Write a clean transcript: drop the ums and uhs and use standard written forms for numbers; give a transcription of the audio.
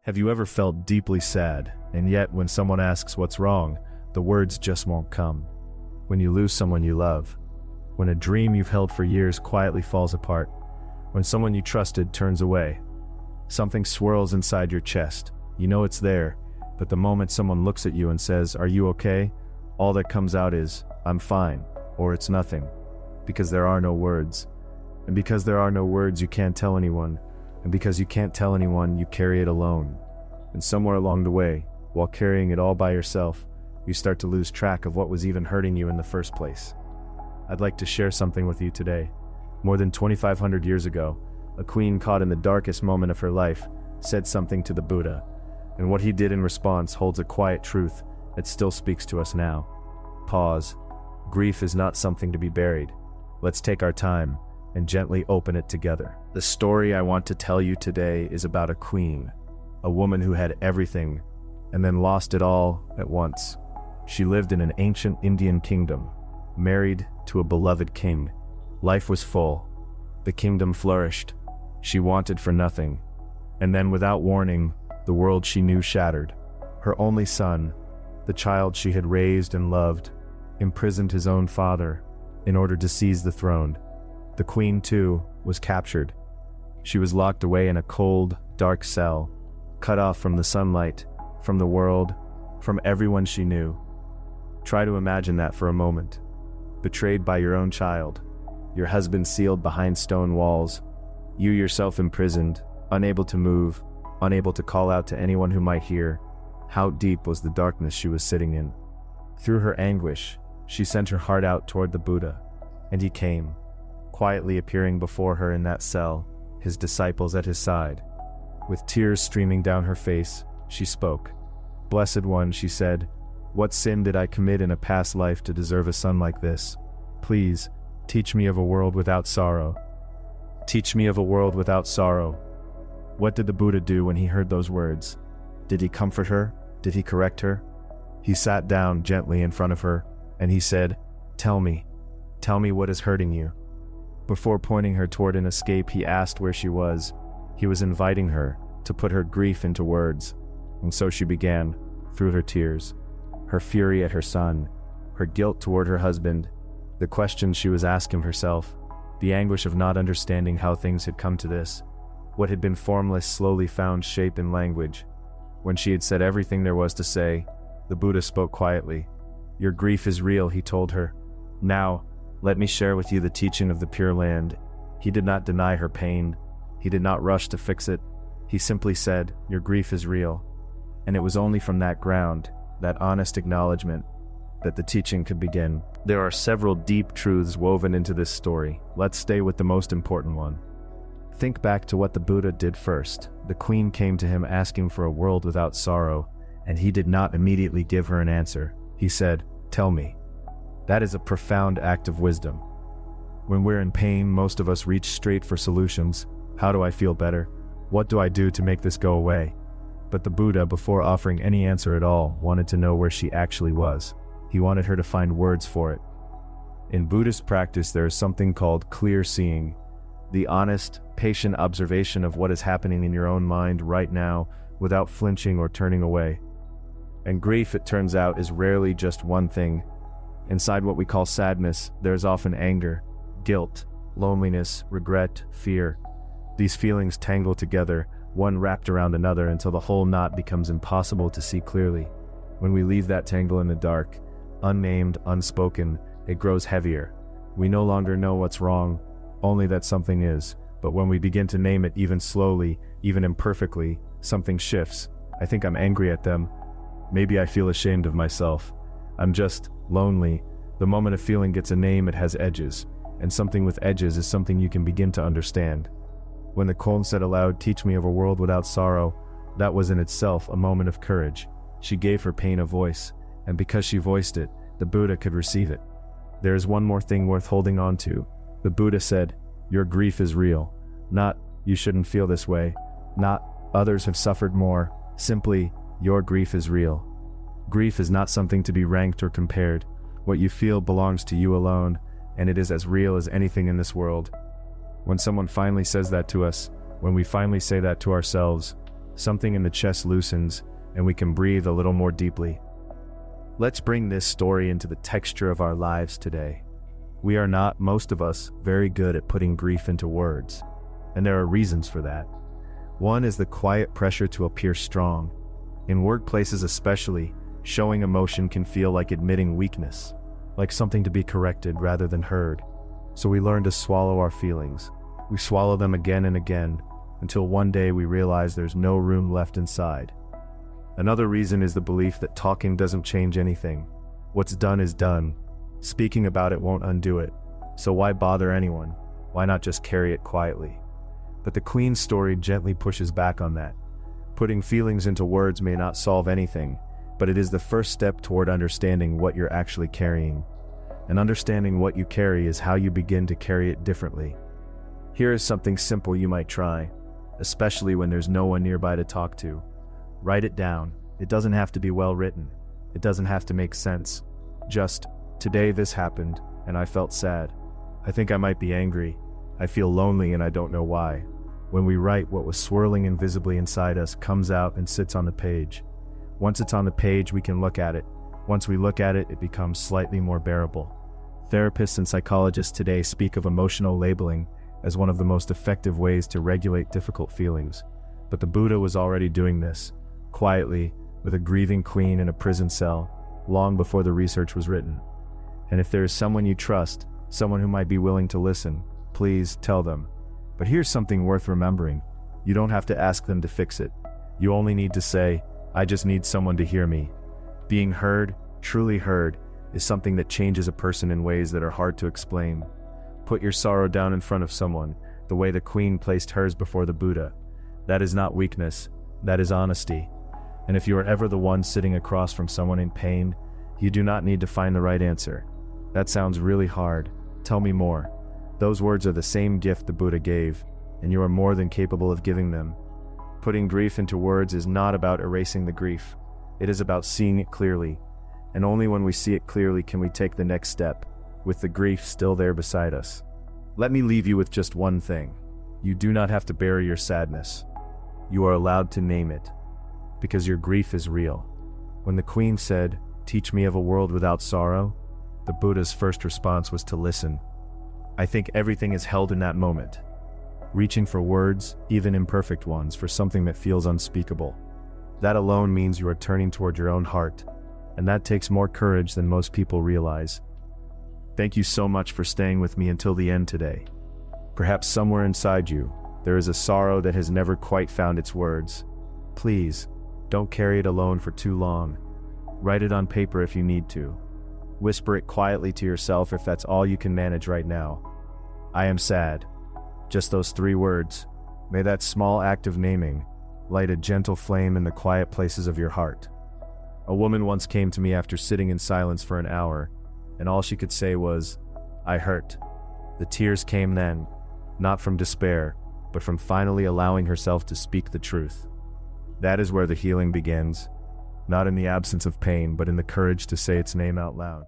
Have you ever felt deeply sad, and yet when someone asks what's wrong, the words just won't come? When you lose someone you love, when a dream you've held for years quietly falls apart, when someone you trusted turns away, something swirls inside your chest. You know it's there, but the moment someone looks at you and says, "Are you okay?" all that comes out is, "I'm fine," or "It's nothing," because there are no words. And because there are no words, you can't tell anyone. And because you can't tell anyone, you carry it alone. And somewhere along the way, while carrying it all by yourself, you start to lose track of what was even hurting you in the first place. I'd like to share something with you today. More than 2,500 years ago, a queen caught in the darkest moment of her life said something to the Buddha, and what he did in response holds a quiet truth that still speaks to us now. Pause. Grief is not something to be buried. Let's take our time and gently open it together. The story I want to tell you today is about a queen, a woman who had everything and then lost it all at once. She lived in an ancient Indian kingdom, married to a beloved king. Life was full. The kingdom flourished. She wanted for nothing. And then, without warning, the world she knew shattered. Her only son, the child she had raised and loved, imprisoned his own father in order to seize the throne. The queen, too, was captured. She was locked away in a cold, dark cell, cut off from the sunlight, from the world, from everyone she knew. Try to imagine that for a moment. Betrayed by your own child, your husband sealed behind stone walls, you yourself imprisoned, unable to move, unable to call out to anyone who might hear. How deep was the darkness she was sitting in? Through her anguish, she sent her heart out toward the Buddha, and he came, quietly appearing before her in that cell, his disciples at his side. With tears streaming down her face, she spoke. "Blessed One," she said, "what sin did I commit in a past life to deserve a son like this? Please, teach me of a world without sorrow. Teach me of a world without sorrow." What did the Buddha do when he heard those words? Did he comfort her? Did he correct her? He sat down gently in front of her, and he said, tell me what is hurting you." Before pointing her toward an escape, he asked where she was. He was inviting her to put her grief into words. And so she began, through her tears, her fury at her son, her guilt toward her husband, the questions she was asking herself, the anguish of not understanding how things had come to this. What had been formless slowly found shape in language. When she had said everything there was to say, the Buddha spoke quietly. "Your grief is real," he told her. "Now, let me share with you the teaching of the Pure Land." He did not deny her pain. He did not rush to fix it. He simply said, "Your grief is real." And it was only from that ground, that honest acknowledgement, that the teaching could begin. There are several deep truths woven into this story. Let's stay with the most important one. Think back to what the Buddha did first. The queen came to him asking for a world without sorrow, and he did not immediately give her an answer. He said, "Tell me." That is a profound act of wisdom. When we're in pain, most of us reach straight for solutions. How do I feel better? What do I do to make this go away? But the Buddha, before offering any answer at all, wanted to know where she actually was. He wanted her to find words for it. In Buddhist practice, there is something called clear seeing, the honest, patient observation of what is happening in your own mind right now without flinching or turning away. And grief, it turns out, is rarely just one thing. Inside what we call sadness, there is often anger, guilt, loneliness, regret, fear. These feelings tangle together, one wrapped around another until the whole knot becomes impossible to see clearly. When we leave that tangle in the dark, unnamed, unspoken, it grows heavier. We no longer know what's wrong, only that something is. But when we begin to name it, even slowly, even imperfectly, something shifts. I think I'm angry at them. Maybe I feel ashamed of myself. I'm just lonely. The moment a feeling gets a name, it has edges. And something with edges is something you can begin to understand. When the Khon said aloud, "Teach me of a world without sorrow," that was in itself a moment of courage. She gave her pain a voice, and because she voiced it, the Buddha could receive it. There is one more thing worth holding on to. The Buddha said, "Your grief is real." Not, "You shouldn't feel this way." Not, "Others have suffered more." Simply, your grief is real. Grief is not something to be ranked or compared. What you feel belongs to you alone, and it is as real as anything in this world. When someone finally says that to us, when we finally say that to ourselves, Something in the chest loosens, and we can breathe a little more deeply. Let's bring this story into the texture of our lives today. We are not, most of us, very good at putting grief into words, and there are reasons for that. One is the quiet pressure to appear strong. In workplaces especially, showing emotion can feel like admitting weakness, like something to be corrected rather than heard. So we learn to swallow our feelings. We swallow them again and again, until one day we realize there's no room left inside. Another reason is the belief that talking doesn't change anything. What's done is done. Speaking about it won't undo it. So why bother anyone? Why not just carry it quietly? But the Queen's story gently pushes back on that. Putting feelings into words may not solve anything, but it is the first step toward understanding what you're actually carrying. And understanding what you carry is how you begin to carry it differently. Here is something simple you might try, especially when there's no one nearby to talk to. Write it down. It doesn't have to be well written. It doesn't have to make sense. Just, today this happened, and I felt sad. I think I might be angry. I feel lonely and I don't know why. When we write, what was swirling invisibly inside us comes out and sits on the page. Once it's on the page, we can look at it. Once we look at it, it becomes slightly more bearable. Therapists and psychologists today speak of emotional labeling as one of the most effective ways to regulate difficult feelings. But the Buddha was already doing this, quietly, with a grieving queen in a prison cell, long before the research was written. And if there is someone you trust, someone who might be willing to listen, please tell them. But here's something worth remembering. You don't have to ask them to fix it. You only need to say, I just need someone to hear me. Being heard, truly heard, is something that changes a person in ways that are hard to explain. Put your sorrow down in front of someone, the way the Queen placed hers before the Buddha. That is not weakness, that is honesty. And if you are ever the one sitting across from someone in pain, you do not need to find the right answer. That sounds really hard. Tell me more. Those words are the same gift the Buddha gave, and you are more than capable of giving them. Putting grief into words is not about erasing the grief. It is about seeing it clearly. And only when we see it clearly can we take the next step, with the grief still there beside us. Let me leave you with just one thing. You do not have to bury your sadness. You are allowed to name it, because your grief is real. When the Queen said, "Teach me of a world without sorrow," the Buddha's first response was to listen. I think everything is held in that moment, reaching for words, even imperfect ones, for something that feels unspeakable. That alone means you are turning toward your own heart, and that takes more courage than most people realize. Thank you so much for staying with me until the end today. Perhaps somewhere inside you, there is a sorrow that has never quite found its words. Please, don't carry it alone for too long. Write it on paper if you need to. Whisper it quietly to yourself if that's all you can manage right now. I am sad. Just those 3 words. May that small act of naming light a gentle flame in the quiet places of your heart. A woman once came to me after sitting in silence for an hour, and all she could say was, "I hurt." The tears came then, not from despair, but from finally allowing herself to speak the truth. That is where the healing begins, not in the absence of pain, but in the courage to say its name out loud.